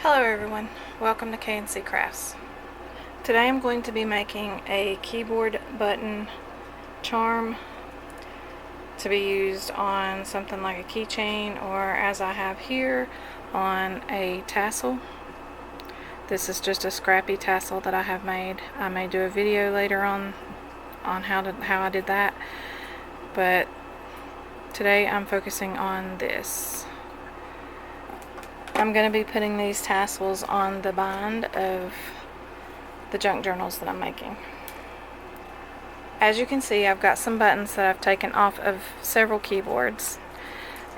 Hello everyone, welcome to K&C Crafts. Today I'm going to be making a keyboard button charm to be used on something like a keychain, or as I have here, on a tassel. This is just a scrappy tassel that I have made. I may do a video later on how I did that, but today I'm focusing on this. I'm going to be putting these tassels on the bind of the junk journals that I'm making. As you can see, I've got some buttons that I've taken off of several keyboards,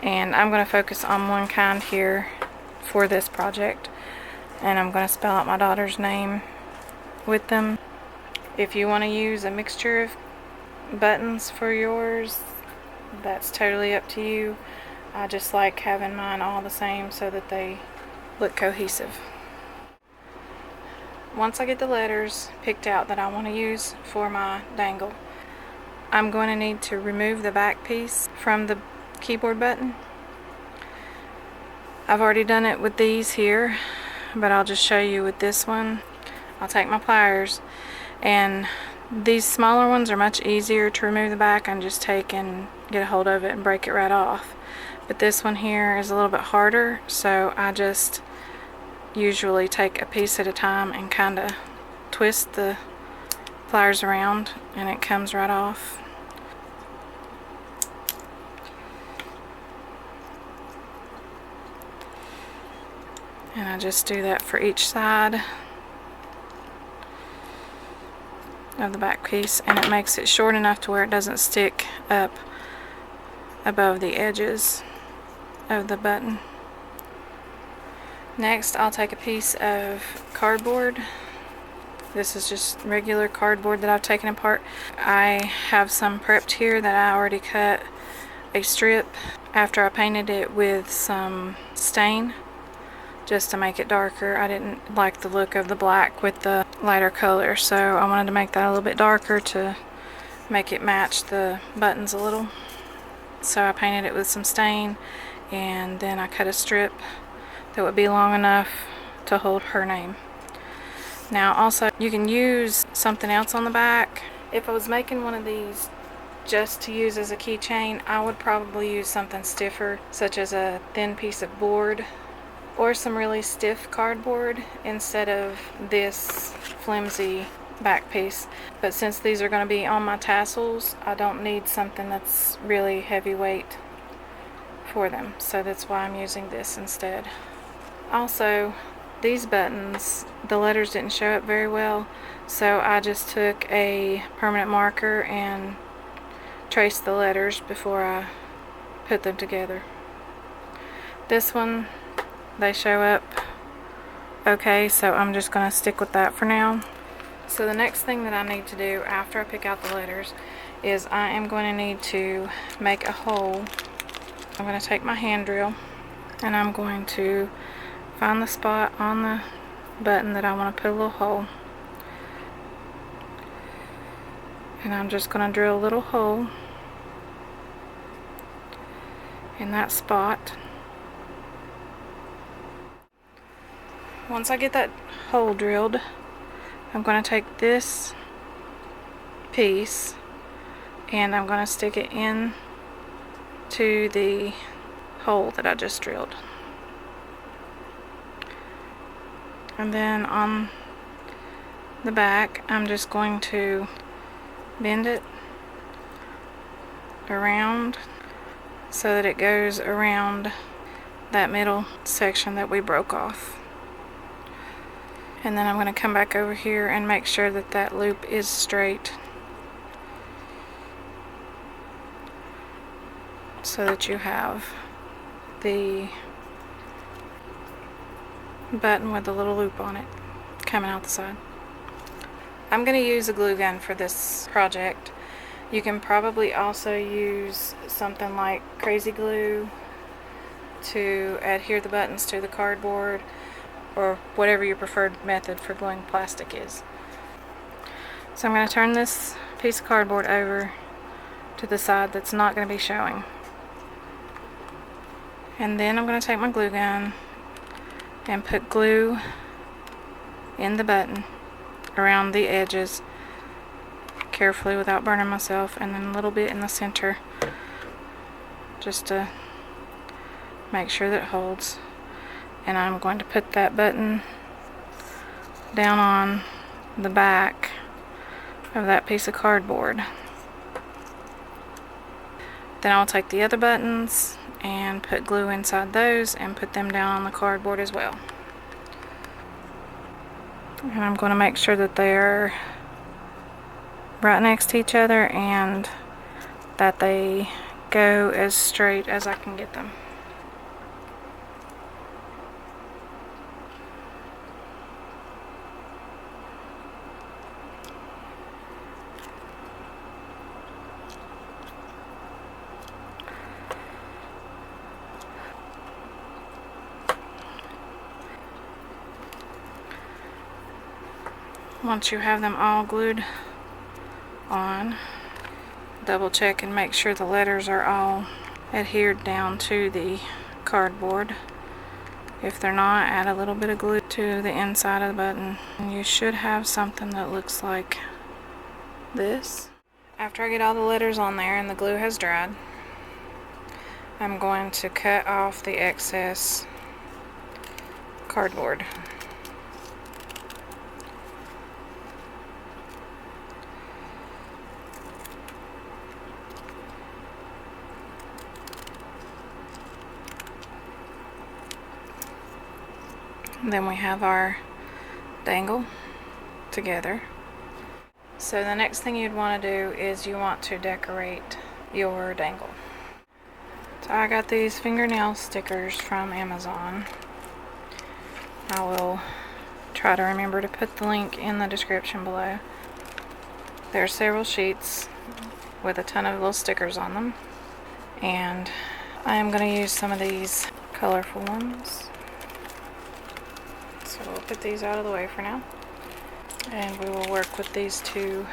and I'm going to focus on one kind here for this project, and I'm going to spell out my daughter's name with them. If you want to use a mixture of buttons for yours, that's totally up to you. I just like having mine all the same so that they look cohesive. Once I get the letters picked out that I want to use for my dangle, I'm going to need to remove the back piece from the keyboard button. I've already done it with these here, but I'll just show you with this one. I'll take my pliers, and these smaller ones are much easier to remove the back and just take and get a hold of it and break it right off. But this one here is a little bit harder, so I just usually take a piece at a time and kind of twist the pliers around, and it comes right off. And I just do that for each side of the back piece, and it makes it short enough to where it doesn't stick up above the edges of the button. Next, I'll take a piece of cardboard. This is just regular cardboard that I've taken apart. I have some prepped here that I already cut a strip after I painted it with some stain just to make it darker. I didn't like the look of the black with the lighter color, so I wanted to make that a little bit darker to make it match the buttons a little. So I painted it with some stain, and then I cut a strip that would be long enough to hold her name. Now also, you can use something else on the back. If I was making one of these just to use as a keychain, I would probably use something stiffer, such as a thin piece of board or some really stiff cardboard instead of this flimsy back piece. But since these are going to be on my tassels, I don't need something that's really heavyweight for them, so that's why I'm using this instead. Also, these buttons, the letters didn't show up very well, so I just took a permanent marker and traced the letters before I put them together. This one, they show up okay, so I'm just going to stick with that for now. So the next thing that I need to do after I pick out the letters is I am going to need to make a hole. I'm going to take my hand drill, and I'm going to find the spot on the button that I want to put a little hole, and I'm just going to drill a little hole in that spot. Once I get that hole drilled, I'm going to take this piece and I'm going to stick it in to the hole that I just drilled. And then on the back, I'm just going to bend it around so that it goes around that middle section that we broke off. And then I'm going to come back over here and make sure that that loop is straight so that you have the button with a little loop on it coming out the side. I'm going to use a glue gun for this project. You can probably also use something like crazy glue to adhere the buttons to the cardboard, or whatever your preferred method for gluing plastic is. So I'm going to turn this piece of cardboard over to the side that's not going to be showing. And then I'm going to take my glue gun and put glue in the button around the edges carefully without burning myself, and then a little bit in the center just to make sure that it holds. And I'm going to put that button down on the back of that piece of cardboard. Then I'll take the other buttons and put glue inside those and put them down on the cardboard as well. And I'm going to make sure that they're right next to each other and that they go as straight as I can get them. Once you have them all glued on, double check and make sure the letters are all adhered down to the cardboard. If they're not, add a little bit of glue to the inside of the button. And you should have something that looks like this. After I get all the letters on there and the glue has dried, I'm going to cut off the excess cardboard. Then we have our dangle together. So the next thing you'd want to do is you want to decorate your dangle. So I got these fingernail stickers from Amazon. I will try to remember to put the link in the description below. There are several sheets with a ton of little stickers on them, and I am going to use some of these colorful ones. So we'll put these out of the way for now, and we will work with these two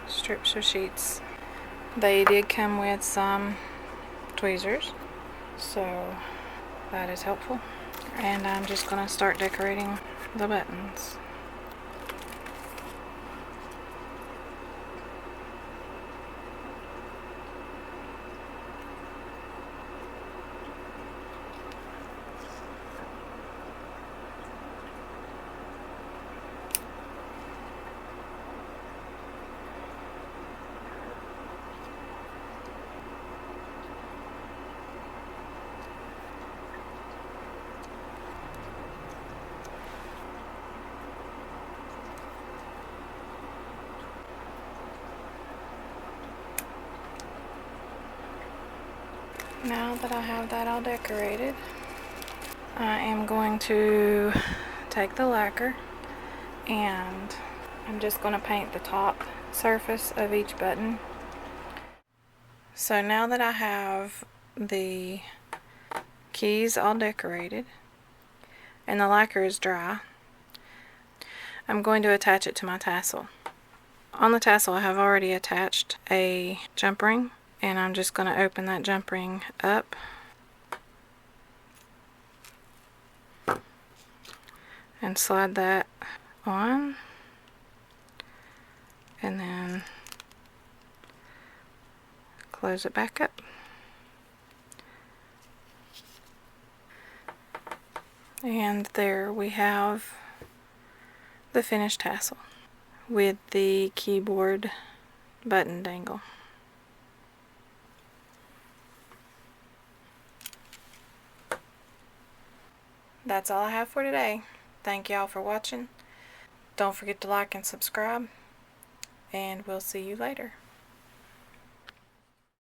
strips of sheets. They did come with some tweezers, so that is helpful. And I'm just going to start decorating the buttons. Now that I have that all decorated, I am going to take the lacquer and I'm just going to paint the top surface of each button. So now that I have the keys all decorated and the lacquer is dry, I'm going to attach it to my tassel. On the tassel I have already attached a jump ring, and I'm just going to open that jump ring up and slide that on, and then close it back up. And there we have the finished tassel with the keyboard button dangle. That's all I have for today. Thank y'all for watching. Don't forget to like and subscribe, and we'll see you later.